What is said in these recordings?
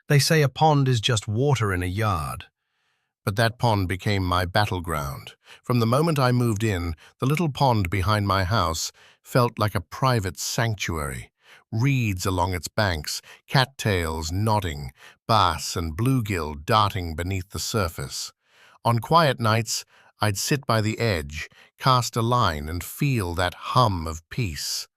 They say a pond is just water in a yard. But that pond became my battleground. From the moment I moved in, the little pond behind my house felt like a private sanctuary. Reeds along its banks, cattails nodding, bass and bluegill darting beneath the surface. On quiet nights, I'd sit by the edge, cast a line, and feel that hum of peace.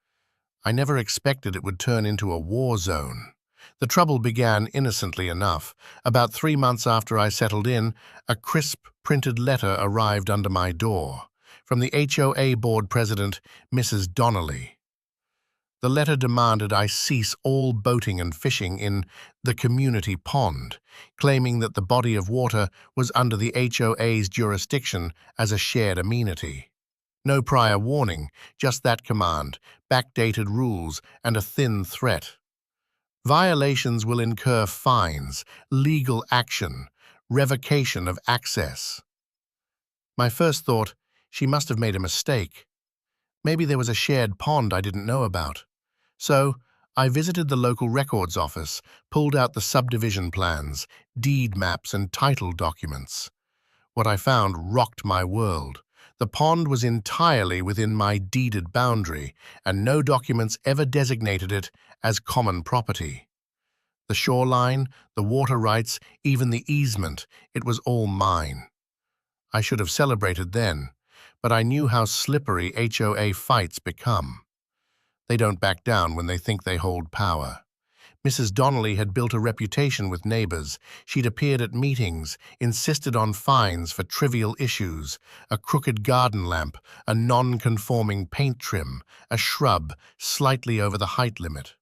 I never expected it would turn into a war zone. The trouble began innocently enough. About 3 months after I settled in, a crisp, printed letter arrived under my door from the HOA board president, Mrs. Donnelly. The letter demanded I cease all boating and fishing in the community pond, claiming that the body of water was under the HOA's jurisdiction as a shared amenity. No prior warning, just that command, backdated rules, and a thin threat. Violations will incur fines, legal action, revocation of access. My first thought, she must have made a mistake. Maybe there was a shared pond I didn't know about. So, I visited the local records office, pulled out the subdivision plans, deed maps, and title documents. What I found rocked my world. The pond was entirely within my deeded boundary, and no documents ever designated it as common property. The shoreline, the water rights, even the easement, it was all mine. I should have celebrated then, but I knew how slippery HOA fights become. They don't back down when they think they hold power. Mrs. Donnelly had built a reputation with neighbors. She'd appeared at meetings, insisted on fines for trivial issues, a crooked garden lamp, a non-conforming paint trim, a shrub slightly over the height limit.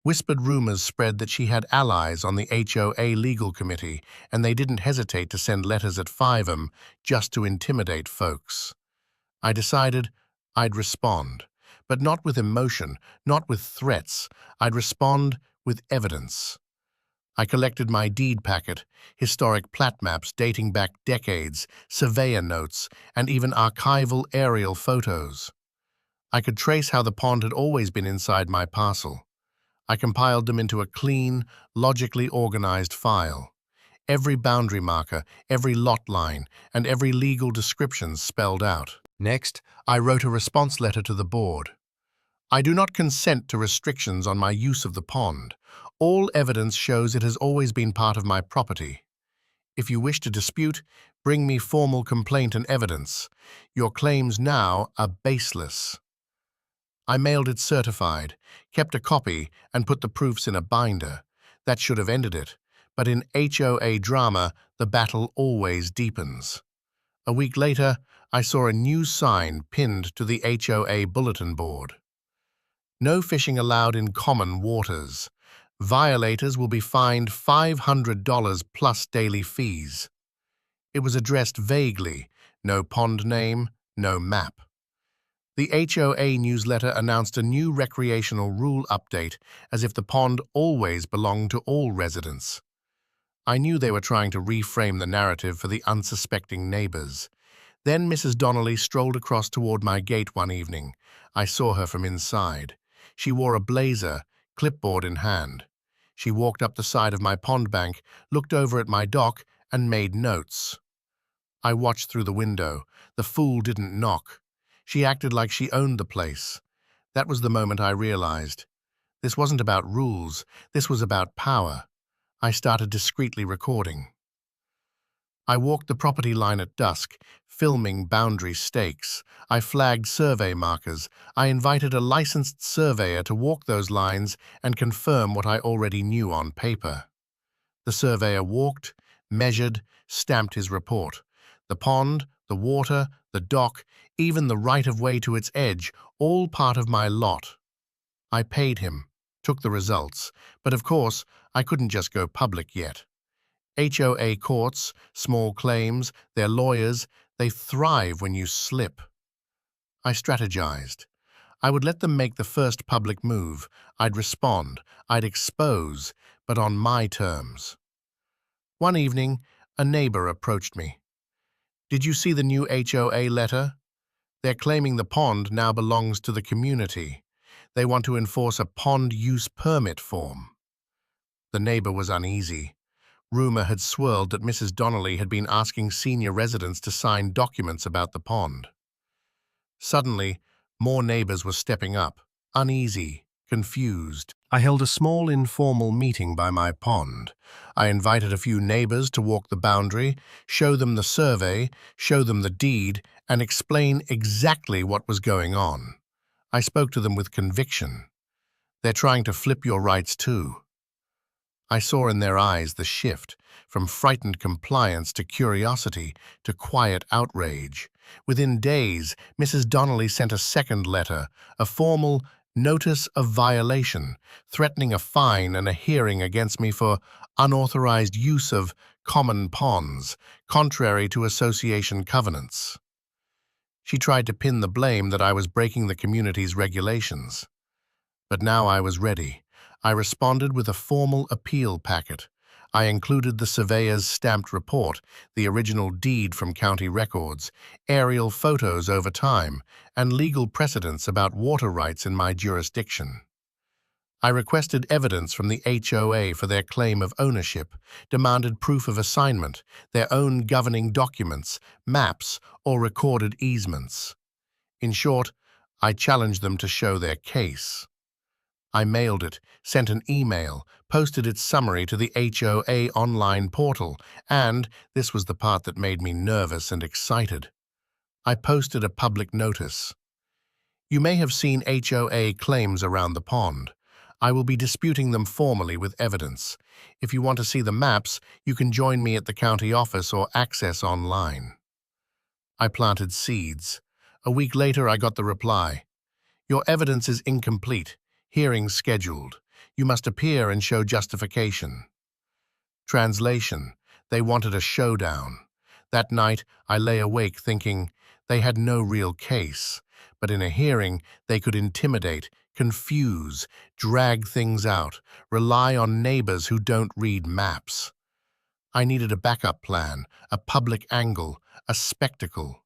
Whispered rumors spread that she had allies on the HOA legal committee, and they didn't hesitate to send letters at 5 just to intimidate folks. I decided I'd respond. But not with emotion, not with threats. I'd respond with evidence. I collected my deed packet, historic plat maps dating back decades, surveyor notes, and even archival aerial photos. I could trace how the pond had always been inside my parcel. I compiled them into a clean, logically organized file. Every boundary marker, every lot line, and every legal description spelled out. Next, I wrote a response letter to the board. I do not consent to restrictions on my use of the pond. All evidence shows it has always been part of my property. If you wish to dispute, bring me formal complaint and evidence. Your claims now are baseless. I mailed it certified, kept a copy, and put the proofs in a binder. That should have ended it, but in HOA drama, the battle always deepens. A week later, I saw a new sign pinned to the HOA bulletin board. No fishing allowed in common waters. Violators will be fined $500 plus daily fees. It was addressed vaguely, no pond name, no map. The HOA newsletter announced a new recreational rule update, as if the pond always belonged to all residents. I knew they were trying to reframe the narrative for the unsuspecting neighbors. Then Mrs. Donnelly strolled across toward my gate one evening. I saw her from inside. She wore a blazer, clipboard in hand. She walked up the side of my pond bank, looked over at my dock, and made notes. I watched through the window. The fool didn't knock. She acted like she owned the place. That was the moment I realized. This wasn't about rules. This was about power. I started discreetly recording. I walked the property line at dusk, filming boundary stakes. I flagged survey markers. I invited a licensed surveyor to walk those lines and confirm what I already knew on paper. The surveyor walked, measured, stamped his report. The pond, the water, the dock, even the right-of-way to its edge, all part of my lot. I paid him, took the results, but of course, I couldn't just go public yet. HOA courts, small claims, their lawyers, they thrive when you slip. I strategized. I would let them make the first public move. I'd respond. I'd expose, but on my terms. One evening, a neighbor approached me. "Did you see the new HOA letter? They're claiming the pond now belongs to the community. They want to enforce a pond use permit form." The neighbor was uneasy. Rumor had swirled that Mrs. Donnelly had been asking senior residents to sign documents about the pond. Suddenly, more neighbors were stepping up, uneasy, confused. I held a small informal meeting by my pond. I invited a few neighbors to walk the boundary, show them the survey, show them the deed, and explain exactly what was going on. I spoke to them with conviction. They're trying to flip your rights too. I saw in their eyes the shift, from frightened compliance to curiosity to quiet outrage. Within days, Mrs. Donnelly sent a second letter, a formal notice of violation, threatening a fine and a hearing against me for unauthorized use of common ponds, contrary to association covenants. She tried to pin the blame that I was breaking the community's regulations. But now I was ready. I responded with a formal appeal packet. I included the surveyor's stamped report, the original deed from county records, aerial photos over time, and legal precedents about water rights in my jurisdiction. I requested evidence from the HOA for their claim of ownership, demanded proof of assignment, their own governing documents, maps, or recorded easements. In short, I challenged them to show their case. I mailed it, sent an email, posted its summary to the HOA online portal, and, this was the part that made me nervous and excited, I posted a public notice. You may have seen HOA claims around the pond. I will be disputing them formally with evidence. If you want to see the maps, you can join me at the county office or access online. I planted seeds. A week later, I got the reply. Your evidence is incomplete. Hearing scheduled. You must appear and show justification. Translation: they wanted a showdown. That night, I lay awake thinking they had no real case, but in a hearing, they could intimidate, confuse, drag things out, rely on neighbors who don't read maps. I needed a backup plan, a public angle, a spectacle.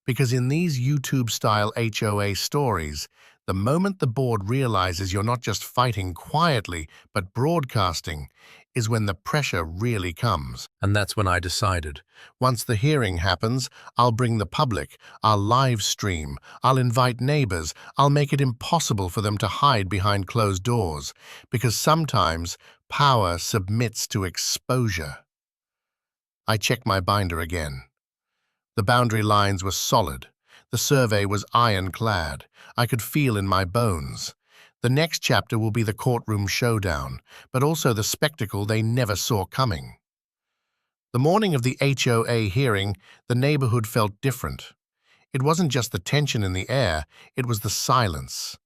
Because in these YouTube-style HOA stories, the moment the board realizes you're not just fighting quietly, but broadcasting, is when the pressure really comes. And that's when I decided. Once the hearing happens, I'll bring the public, I'll live stream, I'll invite neighbors, I'll make it impossible for them to hide behind closed doors, because sometimes power submits to exposure. I checked my binder again. The boundary lines were solid. The survey was ironclad. I could feel in my bones. The next chapter will be the courtroom showdown, but also the spectacle they never saw coming. The morning of the HOA hearing, the neighborhood felt different. It wasn't just the tension in the air, it was the silence.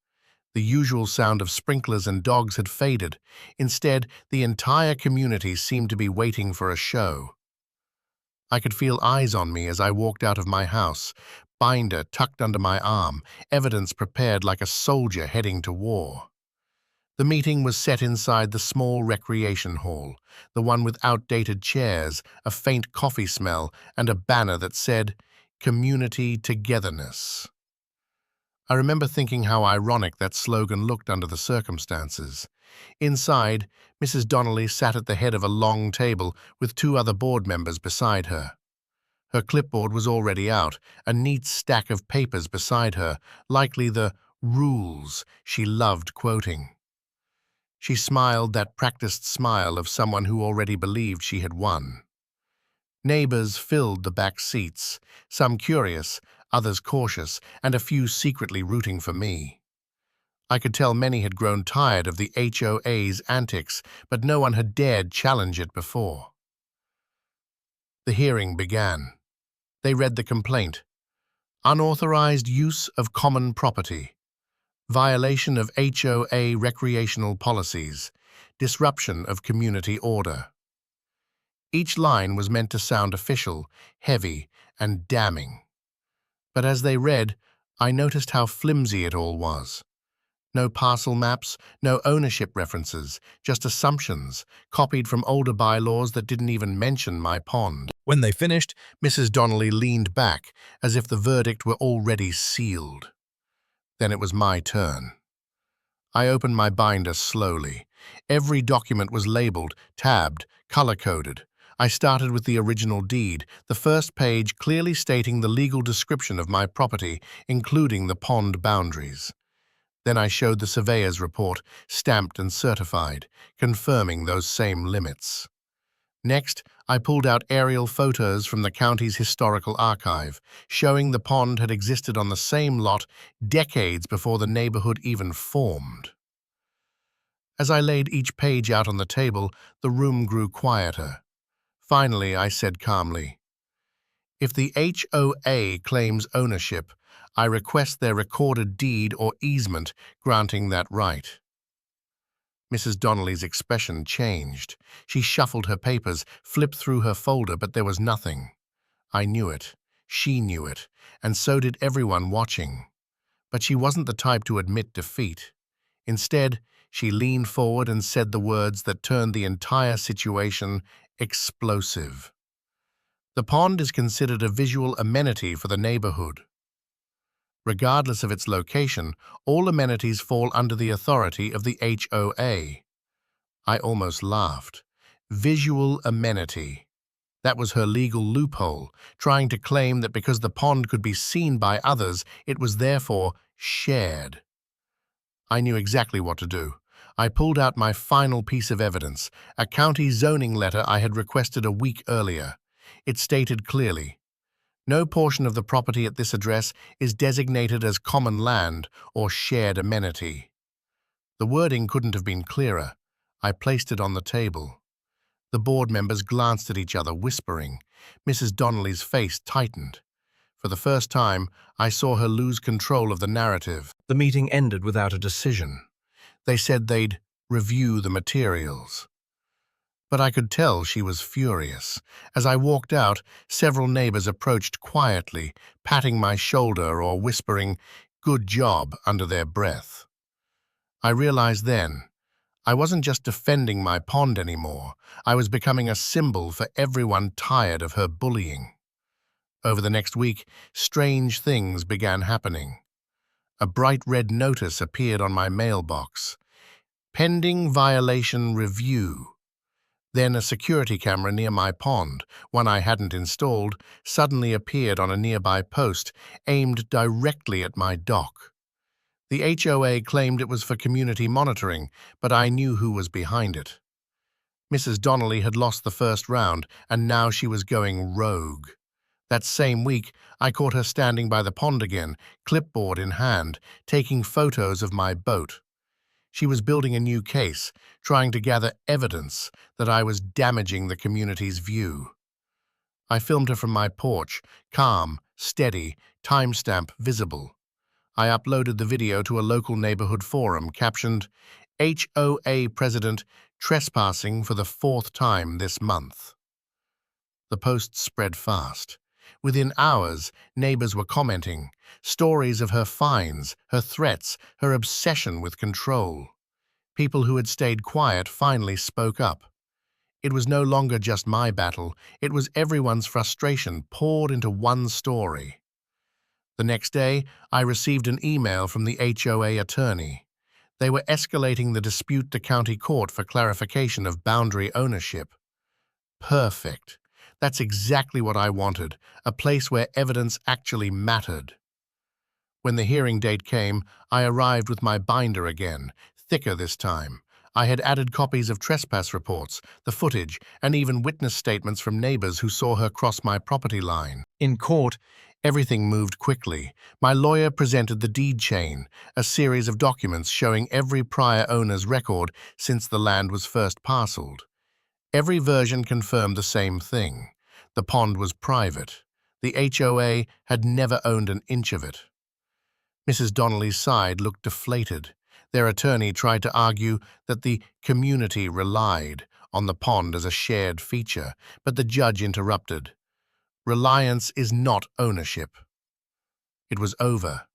The usual sound of sprinklers and dogs had faded. Instead, the entire community seemed to be waiting for a show. I could feel eyes on me as I walked out of my house, binder tucked under my arm, evidence prepared like a soldier heading to war. The meeting was set inside the small recreation hall, the one with outdated chairs, a faint coffee smell, and a banner that said, "Community Togetherness." I remember thinking how ironic that slogan looked under the circumstances. Inside, Mrs. Donnelly sat at the head of a long table with two other board members beside her. Her clipboard was already out, a neat stack of papers beside her, likely the rules she loved quoting. She smiled that practiced smile of someone who already believed she had won. Neighbors filled the back seats, some curious, others cautious, and a few secretly rooting for me. I could tell many had grown tired of the HOA's antics, but no one had dared challenge it before. The hearing began. They read the complaint. Unauthorized use of common property. Violation of HOA recreational policies. Disruption of community order. Each line was meant to sound official, heavy, and damning. But as they read, I noticed how flimsy it all was. No parcel maps, no ownership references, just assumptions, copied from older bylaws that didn't even mention my pond. When they finished, Mrs. Donnelly leaned back, as if the verdict were already sealed. Then it was my turn. I opened my binder slowly. Every document was labeled, tabbed, color-coded. I started with the original deed, the first page clearly stating the legal description of my property, including the pond boundaries. Then I showed the surveyor's report, stamped and certified, confirming those same limits. Next, I pulled out aerial photos from the county's historical archive, showing the pond had existed on the same lot decades before the neighborhood even formed. As I laid each page out on the table, the room grew quieter. Finally, I said calmly, "If the HOA claims ownership, I request their recorded deed or easement granting that right." Mrs. Donnelly's expression changed. She shuffled her papers, flipped through her folder, but there was nothing. I knew it. She knew it. And so did everyone watching. But she wasn't the type to admit defeat. Instead, she leaned forward and said the words that turned the entire situation explosive. "The pond is considered a visual amenity for the neighborhood. Regardless of its location, all amenities fall under the authority of the HOA." I almost laughed. Visual amenity. That was her legal loophole, trying to claim that because the pond could be seen by others, it was therefore shared. I knew exactly what to do. I pulled out my final piece of evidence, a county zoning letter I had requested a week earlier. It stated clearly, "No portion of the property at this address is designated as common land or shared amenity." The wording couldn't have been clearer. I placed it on the table. The board members glanced at each other, whispering. Mrs. Donnelly's face tightened. For the first time, I saw her lose control of the narrative. The meeting ended without a decision. They said they'd review the materials. But I could tell she was furious. As I walked out, several neighbors approached quietly, patting my shoulder or whispering, "Good job," under their breath. I realized then, I wasn't just defending my pond anymore. I was becoming a symbol for everyone tired of her bullying. Over the next week, strange things began happening. A bright red notice appeared on my mailbox. "Pending violation review." Then a security camera near my pond, one I hadn't installed, suddenly appeared on a nearby post, aimed directly at my dock. The HOA claimed it was for community monitoring, but I knew who was behind it. Mrs. Donnelly had lost the first round, and now she was going rogue. That same week, I caught her standing by the pond again, clipboard in hand, taking photos of my boat. She was building a new case, trying to gather evidence that I was damaging the community's view. I filmed her from my porch, calm, steady, timestamp visible. I uploaded the video to a local neighborhood forum, captioned, "HOA President trespassing for the 4th time this month." The post spread fast. Within hours, neighbors were commenting, stories of her fines, her threats, her obsession with control. People who had stayed quiet finally spoke up. It was no longer just my battle, it was everyone's frustration poured into one story. The next day, I received an email from the HOA attorney. They were escalating the dispute to county court for clarification of boundary ownership. Perfect. That's exactly what I wanted, a place where evidence actually mattered. When the hearing date came, I arrived with my binder again, thicker this time. I had added copies of trespass reports, the footage, and even witness statements from neighbors who saw her cross my property line. In court, everything moved quickly. My lawyer presented the deed chain, a series of documents showing every prior owner's record since the land was first parceled. Every version confirmed the same thing. The pond was private. The HOA had never owned an inch of it. Mrs. Donnelly's side looked deflated. Their attorney tried to argue that the community relied on the pond as a shared feature, but the judge interrupted. "Reliance is not ownership." It was over.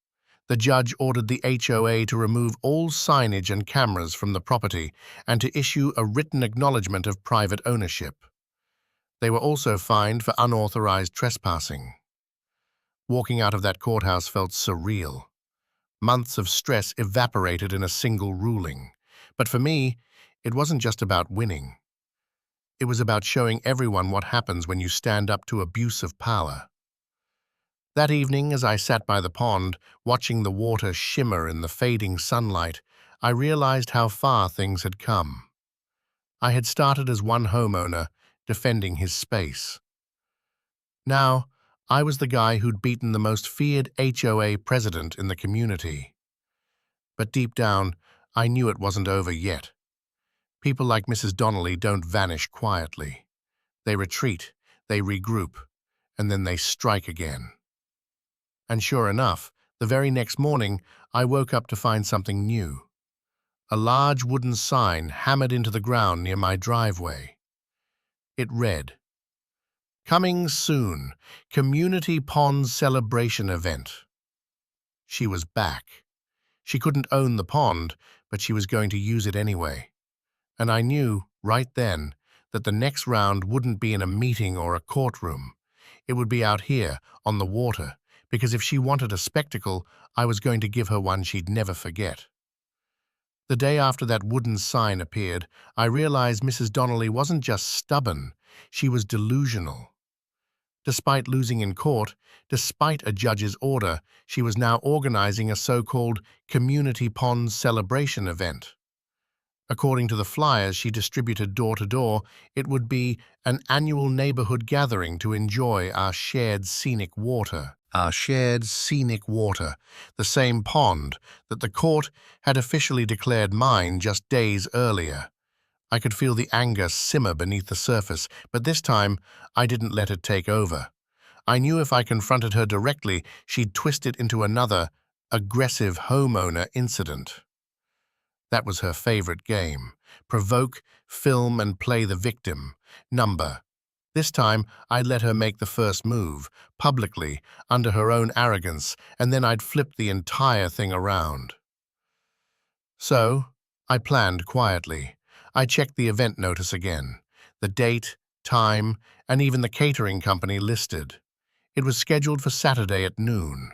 The judge ordered the HOA to remove all signage and cameras from the property and to issue a written acknowledgement of private ownership. They were also fined for unauthorized trespassing. Walking out of that courthouse felt surreal. Months of stress evaporated in a single ruling. But for me, It wasn't just about winning. It was about showing everyone what happens when you stand up to abuse of power. That evening, as I sat by the pond, watching the water shimmer in the fading sunlight, I realized how far things had come. I had started as one homeowner, defending his space. Now, I was the guy who'd beaten the most feared HOA president in the community. But deep down, I knew it wasn't over yet. People like Mrs. Donnelly don't vanish quietly. They retreat, they regroup, and then they strike again. And sure enough, the very next morning, I woke up to find something new. A large wooden sign hammered into the ground near my driveway. It read, "Coming soon, Community Pond Celebration Event." She was back. She couldn't own the pond, but she was going to use it anyway. And I knew, right then, that the next round wouldn't be in a meeting or a courtroom. It would be out here, on the water, because if she wanted a spectacle, I was going to give her one she'd never forget. The day after that wooden sign appeared, I realized Mrs. Donnelly wasn't just stubborn, she was delusional. Despite losing in court, despite a judge's order, she was now organizing a so-called community pond celebration event. According to the flyers she distributed door to door, it would be an annual neighborhood gathering to enjoy our shared scenic water. Our shared scenic water, the same pond that the court had officially declared mine just days earlier. I could feel the anger simmer beneath the surface, but this time I didn't let it take over. I knew if I confronted her directly, she'd twist it into another, aggressive homeowner incident. That was her favorite game. Provoke, film, and play the victim. Number. This time, I'd let her make the first move, publicly, under her own arrogance, and then I'd flip the entire thing around. So, I planned quietly. I checked the event notice again. The date, time, and even the catering company listed. It was scheduled for Saturday at noon.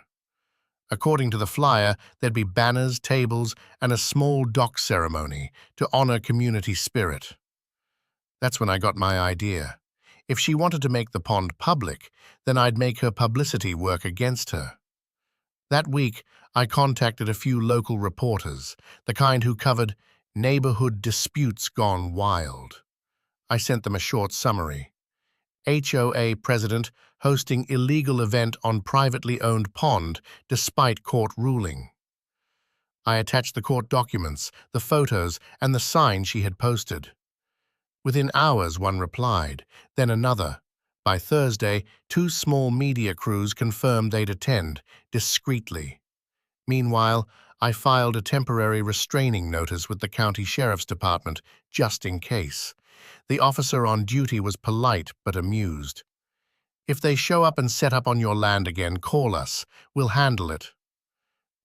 According to the flyer, there'd be banners, tables, and a small dock ceremony to honor community spirit. That's when I got my idea. If she wanted to make the pond public, then I'd make her publicity work against her. That week, I contacted a few local reporters, the kind who covered neighborhood disputes gone wild. I sent them a short summary. HOA president hosting illegal event on privately owned pond despite court ruling. I attached the court documents, the photos, and the sign she had posted. Within hours, one replied, then another. By Thursday, 2 small media crews confirmed they'd attend, discreetly. Meanwhile, I filed a temporary restraining notice with the county sheriff's department, just in case. The officer on duty was polite but amused. "If they show up and set up on your land again, call us. We'll handle it."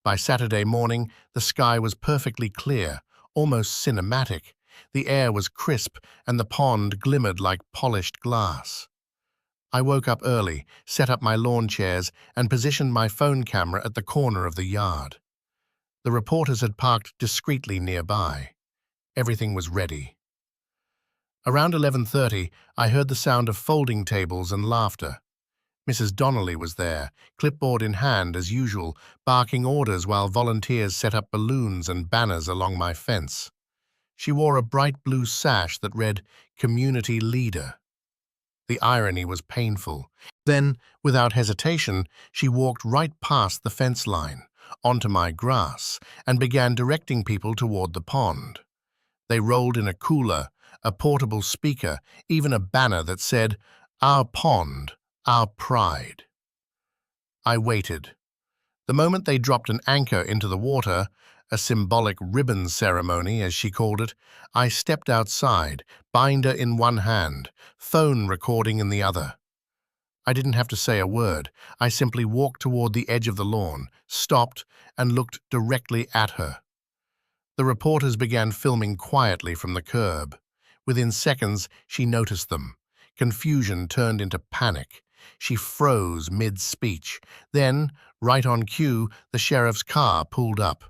By Saturday morning, the sky was perfectly clear, almost cinematic. The air was crisp, and the pond glimmered like polished glass. I woke up early, set up my lawn chairs, and positioned my phone camera at the corner of the yard. The reporters had parked discreetly nearby. Everything was ready. Around 11:30, I heard the sound of folding tables and laughter. Mrs. Donnelly was there, clipboard in hand as usual, barking orders while volunteers set up balloons and banners along my fence. She wore a bright blue sash that read, "Community Leader." The irony was painful. Then, without hesitation, she walked right past the fence line, onto my grass, and began directing people toward the pond. They rolled in a cooler, a portable speaker, even a banner that said, "Our pond, our pride." I waited. The moment they dropped an anchor into the water, a symbolic ribbon ceremony, as she called it, I stepped outside, binder in one hand, phone recording in the other. I didn't have to say a word. I simply walked toward the edge of the lawn, stopped, and looked directly at her. The reporters began filming quietly from the curb. Within seconds, she noticed them. Confusion turned into panic. She froze mid-speech. Then, right on cue, the sheriff's car pulled up.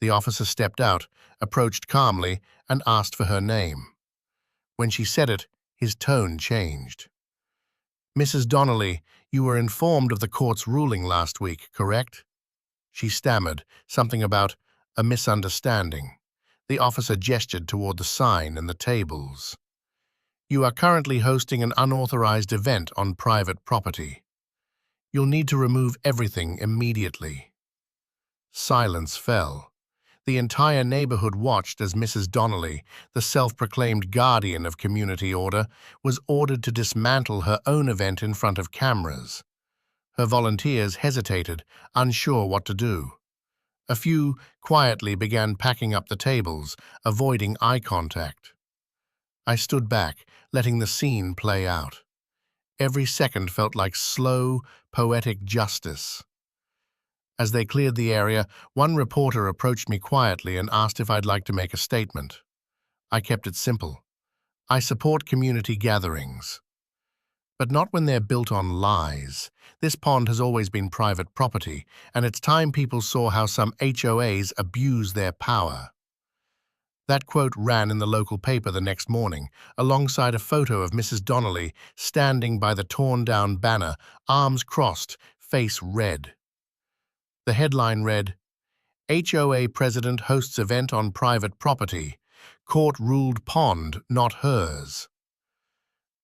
The officer stepped out, approached calmly, and asked for her name. When she said it, his tone changed. "Mrs. Donnelly, you were informed of the court's ruling last week, correct?" She stammered, something about a misunderstanding. The officer gestured toward the sign and the tables. "You are currently hosting an unauthorized event on private property. You'll need to remove everything immediately." Silence fell. The entire neighborhood watched as Mrs. Donnelly, the self-proclaimed guardian of community order, was ordered to dismantle her own event in front of cameras. Her volunteers hesitated, unsure what to do. A few quietly began packing up the tables, avoiding eye contact. I stood back, letting the scene play out. Every second felt like slow, poetic justice. As they cleared the area, one reporter approached me quietly and asked if I'd like to make a statement. I kept it simple. I support community gatherings. But not when they're built on lies. This pond has always been private property, and it's time people saw how some HOAs abuse their power. That quote ran in the local paper the next morning, alongside a photo of Mrs. Donnelly standing by the torn-down banner, arms crossed, face red. The headline read, "HOA President hosts event on private property. Court ruled pond, not hers."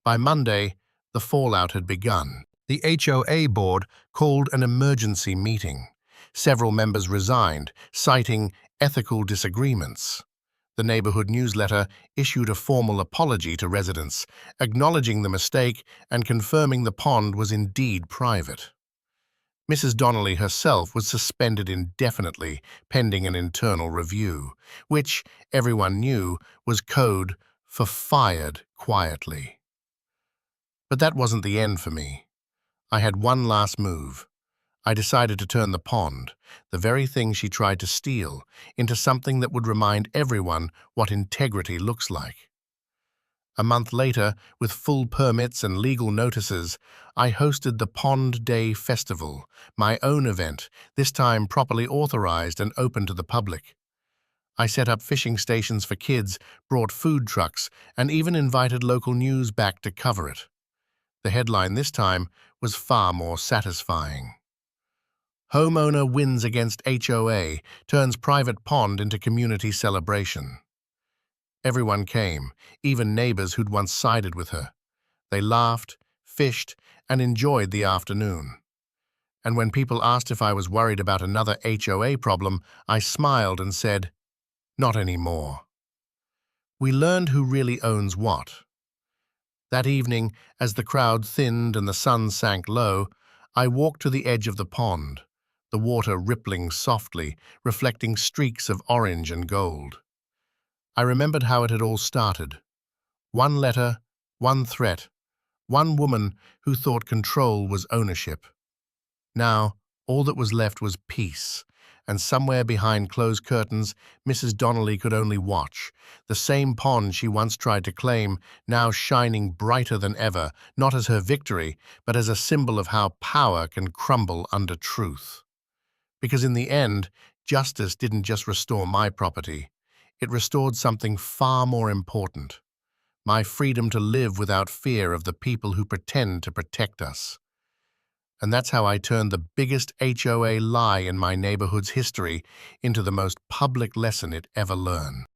By Monday, the fallout had begun. The HOA board called an emergency meeting. Several members resigned, citing ethical disagreements. The neighborhood newsletter issued a formal apology to residents, acknowledging the mistake and confirming the pond was indeed private. Mrs. Donnelly herself was suspended indefinitely, pending an internal review, which, everyone knew, was code for fired quietly. But that wasn't the end for me. I had one last move. I decided to turn the pond, the very thing she tried to steal, into something that would remind everyone what integrity looks like. A month later, with full permits and legal notices, I hosted the Pond Day Festival, my own event, this time properly authorized and open to the public. I set up fishing stations for kids, brought food trucks, and even invited local news back to cover it. The headline this time was far more satisfying. "Homeowner wins against HOA, turns private pond into community celebration." Everyone came, even neighbors who'd once sided with her. They laughed, fished, and enjoyed the afternoon. And when people asked if I was worried about another HOA problem, I smiled and said, "Not anymore." We learned who really owns what. That evening, as the crowd thinned and the sun sank low, I walked to the edge of the pond, the water rippling softly, reflecting streaks of orange and gold. I remembered how it had all started. One letter, one threat, one woman who thought control was ownership. Now, all that was left was peace, and somewhere behind closed curtains, Mrs. Donnelly could only watch. The same pond she once tried to claim, now shining brighter than ever, not as her victory, but as a symbol of how power can crumble under truth. Because in the end, justice didn't just restore my property. It restored something far more important: my freedom to live without fear of the people who pretend to protect us. And that's how I turned the biggest HOA lie in my neighborhood's history into the most public lesson it ever learned.